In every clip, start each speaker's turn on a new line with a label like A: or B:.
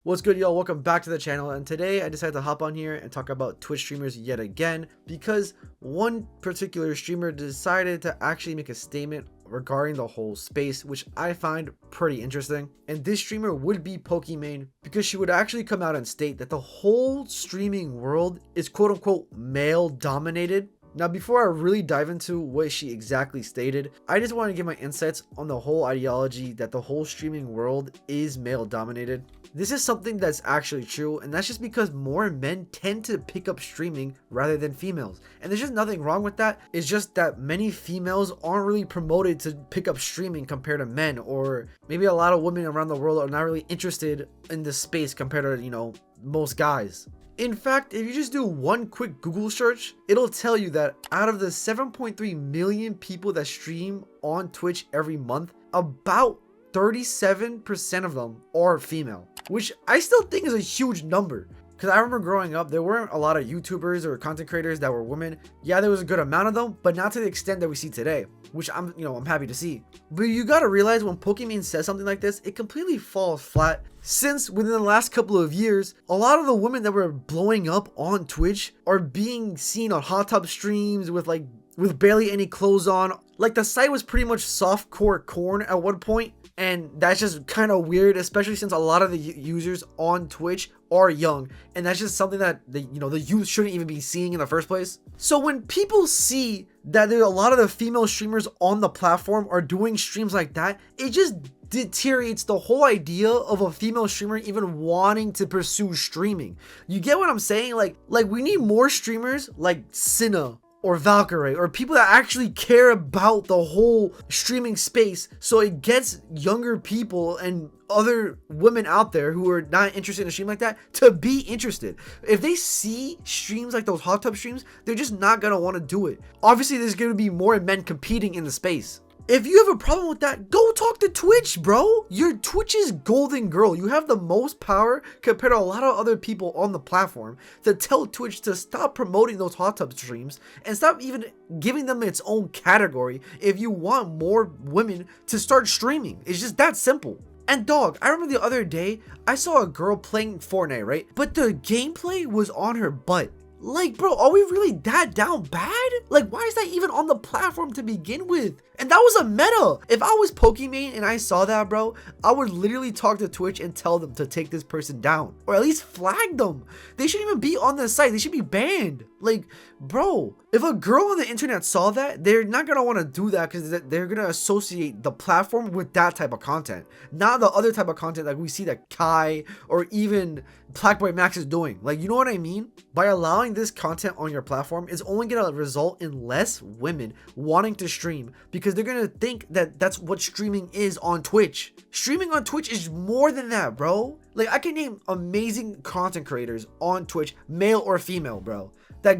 A: What's good, y'all? Welcome back to the channel, and today I decided to hop on here and talk about Twitch streamers yet again because one particular streamer decided to actually make a statement regarding the whole space, which I find pretty interesting. And this streamer would be Pokimane, because she would actually come out and state that the whole streaming world is quote unquote male dominated. Now, before I really dive into what she exactly stated, I just want to give my insights on the whole ideology that the whole streaming world is male dominated. This is something that's actually true, and that's just because more men tend to pick up streaming rather than females. And there's just nothing wrong with that. It's just that many females aren't really promoted to pick up streaming compared to men, or maybe a lot of women around the world are not really interested in this space compared to, most guys. In fact, if you just do one quick Google search, it'll tell you that out of the 7.3 million people that stream on Twitch every month, about 37% of them are female, which I still think is a huge number. Because I remember growing up, there weren't a lot of YouTubers or content creators that were women. Yeah, there was a good amount of them, but not to the extent that we see today, which I'm happy to see. But you gotta realize when Pokimane says something like this, it completely falls flat. Since within the last couple of years, a lot of the women that were blowing up on Twitch are being seen on hot tub streams with barely any clothes on. Like, the site was pretty much softcore corn at one point. And that's just kind of weird, especially since a lot of the users on Twitch are young, and that's just something that the youth shouldn't even be seeing in the first place. So when people see that there are a lot of the female streamers on the platform are doing streams like that, it just deteriorates the whole idea of a female streamer even wanting to pursue streaming. You get what I'm saying? Like we need more streamers like Cinna or Valkyrie, or people that actually care about the whole streaming space, so it gets younger people and other women out there who are not interested in a stream like that to be interested. If they see streams like those hot tub streams, they're just not gonna want to do it. Obviously, there's gonna be more men competing in the space. If you have a problem with that, go talk to Twitch, bro. You're Twitch's golden girl. You have the most power compared to a lot of other people on the platform to tell Twitch to stop promoting those hot tub streams and stop even giving them its own category if you want more women to start streaming. It's just that simple. And dog, I remember the other day, I saw a girl playing Fortnite, right? But the gameplay was on her butt. Like, bro, are we really that down bad? Like, why is that even on the platform to begin with? And that was a meta. If I was Pokimane and I saw that, bro, I would literally talk to Twitch and tell them to take this person down, or at least flag them. They shouldn't even be on the site. They should be banned. Like, bro, if a girl on the internet saw that, they're not gonna want to do that because they're gonna associate the platform with that type of content, not the other type of content like we see that Kai or even Blackboy Max is doing. Like, you know what I mean? By allowing this content on your platform, is only gonna result in less women wanting to stream, because they're gonna think that that's what streaming is on Twitch. Streaming on Twitch is more than that, bro. Like, I can name amazing content creators on Twitch, male or female, bro, that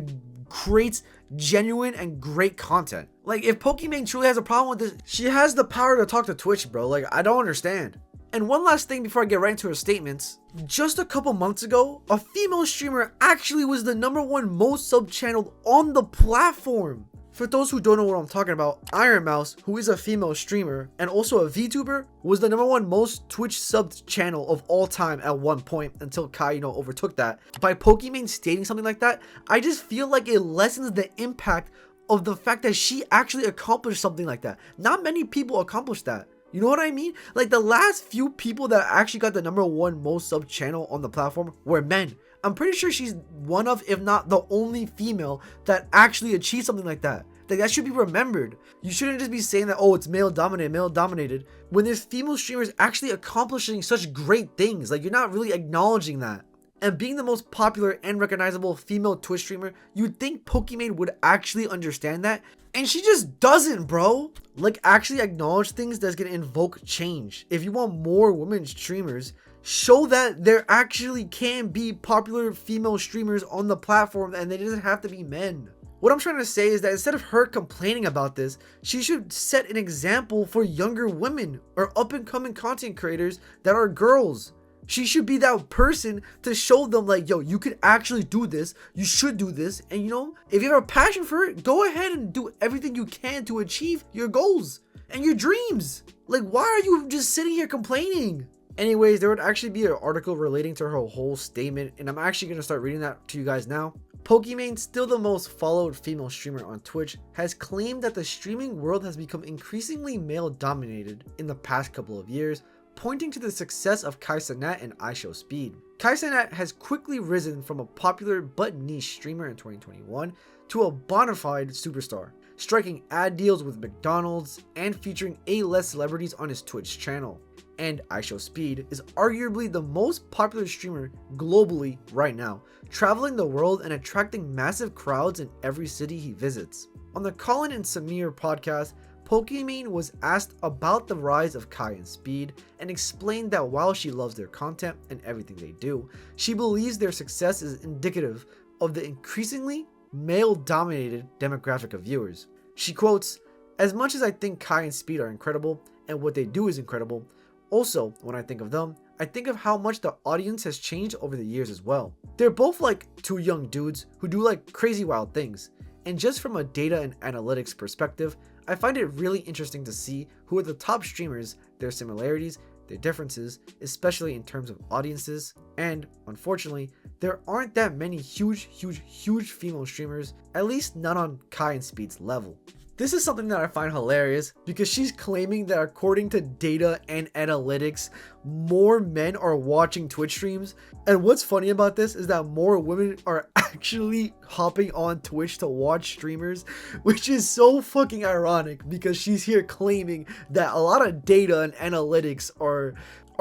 A: creates genuine and great content. Like, if Pokimane truly has a problem with this, she has the power to talk to Twitch, bro. Like, I don't understand. And one last thing before I get right into her statements. Just a couple months ago, a female streamer actually was the #1 most sub-channeled on the platform. For those who don't know what I'm talking about, Iron Mouse, who is a female streamer and also a VTuber, was the #1 most Twitch subbed channel of all time at one point until Kai, overtook that. By Pokimane stating something like that, I just feel like it lessens the impact of the fact that she actually accomplished something like that. Not many people accomplished that. You know what I mean? Like, the last few people that actually got the #1 most sub channel on the platform were men. I'm pretty sure she's one of, if not the only female that actually achieved something like that. Like, that should be remembered. You shouldn't just be saying that, oh, it's male dominated, when there's female streamers actually accomplishing such great things. Like, you're not really acknowledging that. And being the most popular and recognizable female Twitch streamer, you'd think Pokimane would actually understand that. And she just doesn't, bro. Like, actually acknowledge things that's gonna invoke change. If you want more women streamers, show that there actually can be popular female streamers on the platform and they doesn't have to be men. What I'm trying to say is that instead of her complaining about this, she should set an example for younger women or up-and-coming content creators that are girls. She should be that person to show them, like, yo, you could actually do this, you should do this, and if you have a passion for it, go ahead and do everything you can to achieve your goals and your dreams. Like, why are you just sitting here complaining? Anyways, there would actually be an article relating to her whole statement, and I'm actually going to start reading that to you guys now. Pokimane, still the most followed female streamer on Twitch, has claimed that the streaming world has become increasingly male dominated in the past couple of years, pointing to the success of Kai Cenats and IShowSpeed. Kai Cenats has quickly risen from a popular but niche streamer in 2021 to a bona fide superstar, striking ad deals with McDonald's and featuring A-list celebrities on his Twitch channel. And IShowSpeed is arguably the most popular streamer globally right now, traveling the world and attracting massive crowds in every city he visits. On the Colin and Samir podcast, Pokimane was asked about the rise of Kai and Speed and explained that while she loves their content and everything they do, she believes their success is indicative of the increasingly male-dominated demographic of viewers. She quotes, "As much as I think Kai and Speed are incredible and what they do is incredible, also when I think of them, I think of how much the audience has changed over the years as well. They're both like two young dudes who do like crazy wild things, and just from a data and analytics perspective, I find it really interesting to see who are the top streamers, their similarities, their differences, especially in terms of audiences, and unfortunately, there aren't that many huge female streamers, at least not on Kai and Speed's level." This is something that I find hilarious because she's claiming that according to data and analytics, more men are watching Twitch streams. And what's funny about this is that more women are actually hopping on Twitch to watch streamers, which is so fucking ironic because she's here claiming that a lot of data and analytics are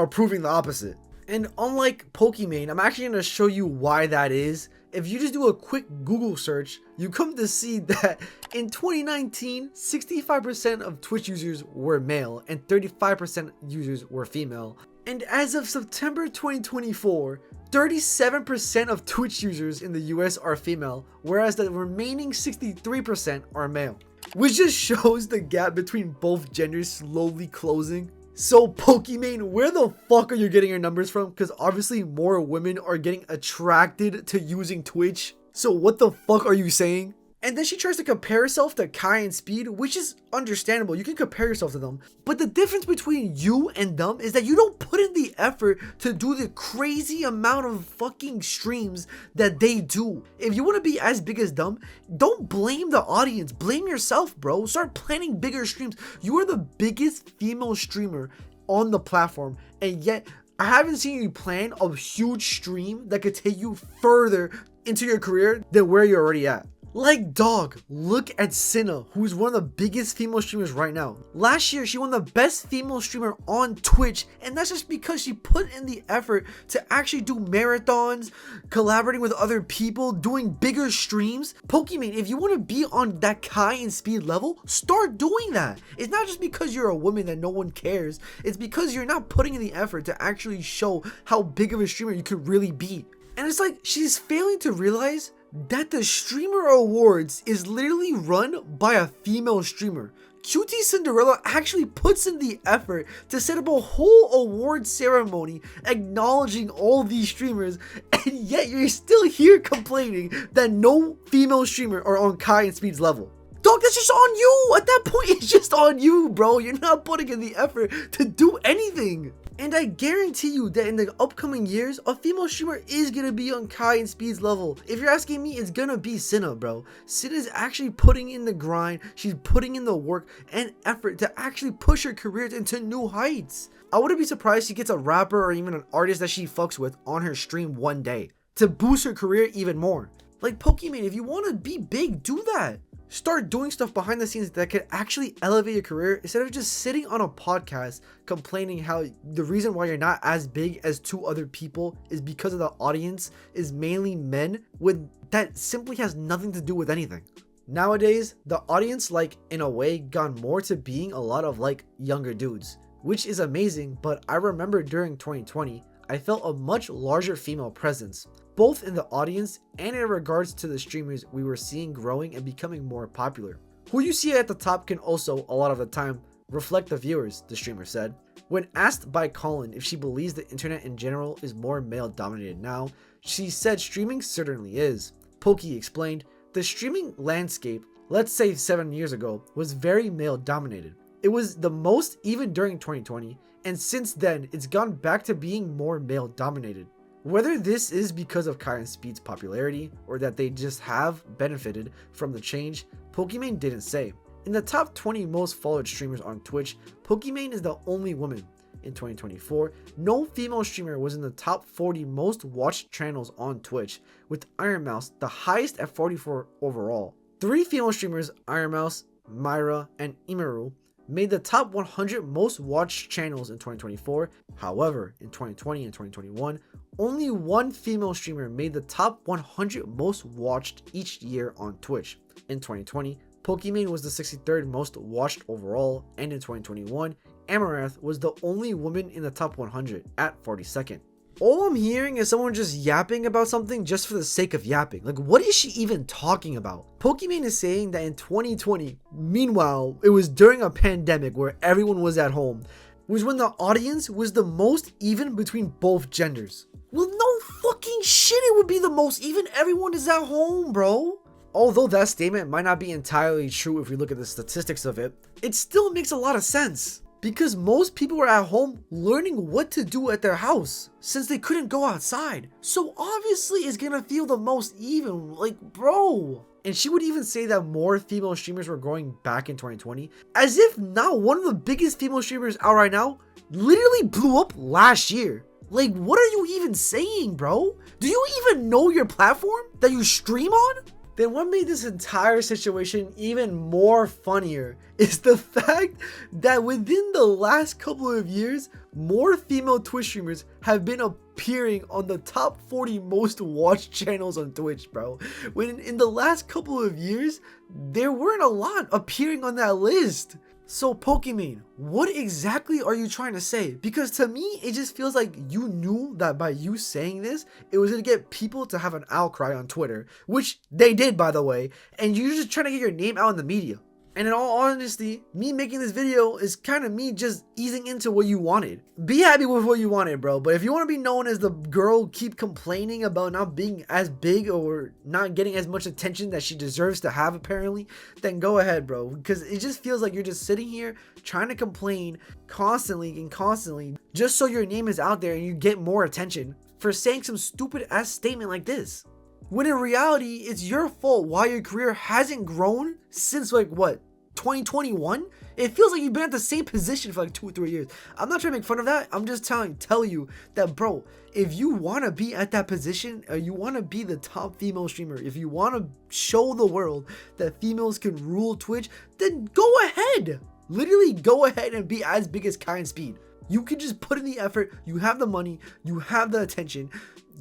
A: proving the opposite. And unlike Pokimane, I'm actually going to show you why that is. If you just do a quick Google search, you come to see that in 2019, 65% of Twitch users were male and 35% users were female. And as of September 2024, 37% of Twitch users in the US are female, whereas the remaining 63% are male. Which just shows the gap between both genders slowly closing. So Pokimane, where the fuck are you getting your numbers from? Because obviously more women are getting attracted to using Twitch. So what the fuck are you saying? And then she tries to compare herself to Kai and Speed, which is understandable. You can compare yourself to them. But the difference between you and them is that you don't put in the effort to do the crazy amount of fucking streams that they do. If you want to be as big as them, don't blame the audience. Blame yourself, bro. Start planning bigger streams. You are the biggest female streamer on the platform. And yet, I haven't seen you plan a huge stream that could take you further into your career than where you're already at. Like, dog, look at Cinna, who is one of the biggest female streamers right now. Last year, she won the best female streamer on Twitch, and that's just because she put in the effort to actually do marathons, collaborating with other people, doing bigger streams. Pokimane, if you want to be on that Kai and Speed level, start doing that. It's not just because you're a woman that no one cares. It's because you're not putting in the effort to actually show how big of a streamer you could really be. And it's like, she's failing to realize that the Streamer Awards is literally run by a female streamer. QT Cinderella actually puts in the effort to set up a whole award ceremony acknowledging all these streamers, and yet you're still here complaining that no female streamer are on Kai and Speed's level. Dog, that's just on you. At that point, it's just on you, bro. You're not putting in the effort to do anything. And I guarantee you that in the upcoming years, a female streamer is gonna be on Kai and Speed's level. If you're asking me, it's gonna be Cinna, bro. Cinna is actually putting in the grind. She's putting in the work and effort to actually push her career into new heights. I wouldn't be surprised she gets a rapper or even an artist that she fucks with on her stream one day to boost her career even more. Like Pokimane, if you want to be big, do that. Start doing stuff behind the scenes that could actually elevate your career instead of just sitting on a podcast complaining how the reason why you're not as big as two other people is because of the audience is mainly men, when that simply has nothing to do with anything. Nowadays, the audience, like, in a way, gone more to being a lot of like younger dudes, which is amazing. But I remember during 2020, I felt a much larger female presence, both in the audience and in regards to the streamers we were seeing growing and becoming more popular. Who you see at the top can also, a lot of the time, reflect the viewers, the streamer said. When asked by Colin if she believes the internet in general is more male dominated now, she said streaming certainly is. Pokey explained, the streaming landscape, let's say 7 years ago, was very male dominated. It was the most even during 2020, and since then it's gone back to being more male dominated. Whether this is because of Kai and Speed's popularity or that they just have benefited from the change, Pokimane didn't say. In the top 20 most followed streamers on Twitch, Pokimane is the only woman. In 2024, no female streamer was in the top 40 most watched channels on Twitch, with Iron Mouse the highest at 44 overall. 3 female streamers, Iron Mouse, Myra, and Imaru, made the top 100 most watched channels in 2024. However, in 2020 and 2021, only 1 female streamer made the top 100 most watched each year on Twitch. In 2020, Pokimane was the 63rd most watched overall, and in 2021, Amaranth was the only woman in the top 100 at 42nd. All I'm hearing is someone just yapping about something just for the sake of yapping. Like, what is she even talking about? Pokimane is saying that in 2020, meanwhile, it was during a pandemic where everyone was at home, was when the audience was the most even between both genders. Well, no fucking shit, it would be the most even. Everyone is at home, bro. Although that statement might not be entirely true if we look at the statistics of it, it still makes a lot of sense. Because most people were at home learning what to do at their house since they couldn't go outside. So obviously it's gonna feel the most even, like, bro. And she would even say that more female streamers were growing back in 2020, as if now one of the biggest female streamers out right now literally blew up last year. Like, what are you even saying, bro? Do you even know your platform that you stream on? Then what made this entire situation even more funnier is the fact that within the last couple of years, more female Twitch streamers have been appearing on the top 40 most watched channels on Twitch, bro. When in the last couple of years, there weren't a lot appearing on that list. So Pokimane, what exactly are you trying to say? Because to me, it just feels like you knew that by you saying this, it was going to get people to have an outcry on Twitter, which they did, by the way, and you're just trying to get your name out in the media. And in all honesty, me making this video is kind of me just easing into what you wanted. Be happy with what you wanted, bro. But if you want to be known as the girl keep complaining about not being as big or not getting as much attention that she deserves to have apparently, then go ahead, bro. Because it just feels like you're just sitting here trying to complain constantly just so your name is out there and you get more attention for saying some stupid ass statement like this. When in reality, it's your fault why your career hasn't grown since like what? 2021? It feels like you've been at the same position for like 2 or 3 years. I'm not trying to make fun of that. I'm just tell you that, bro, if you want to be at that position, or you want to be the top female streamer, if you want to show the world that females can rule Twitch, then go ahead. Literally go ahead and be as big as Kai and Speed. You can just put in the effort. You have the money. You have the attention.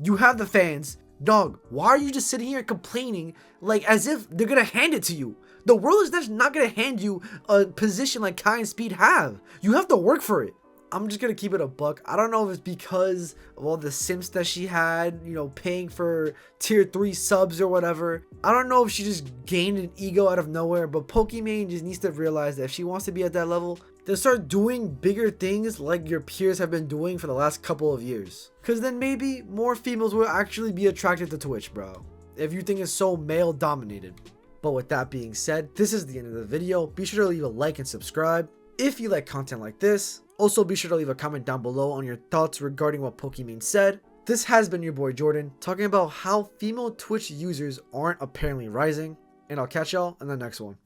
A: You have the fans. Dog, why are you just sitting here complaining like as if they're gonna hand it to you? The world is just not gonna hand you a position like Kai and Speed have. You have to work for it. I'm just gonna keep it a buck. I don't know if it's because of all the simps that she had, you know, paying for tier 3 subs or whatever. I don't know if she just gained an ego out of nowhere, but Pokimane just needs to realize that if she wants to be at that level, then start doing bigger things like your peers have been doing for the last couple of years. Cause then maybe more females will actually be attracted to Twitch, bro. If you think it's so male dominated. But with that being said, this is the end of the video. Be sure to leave a like and subscribe if you like content like this. Also, be sure to leave a comment down below on your thoughts regarding what Pokimane said. This has been your boy Jordan, talking about how female Twitch users aren't apparently rising, and I'll catch y'all in the next one.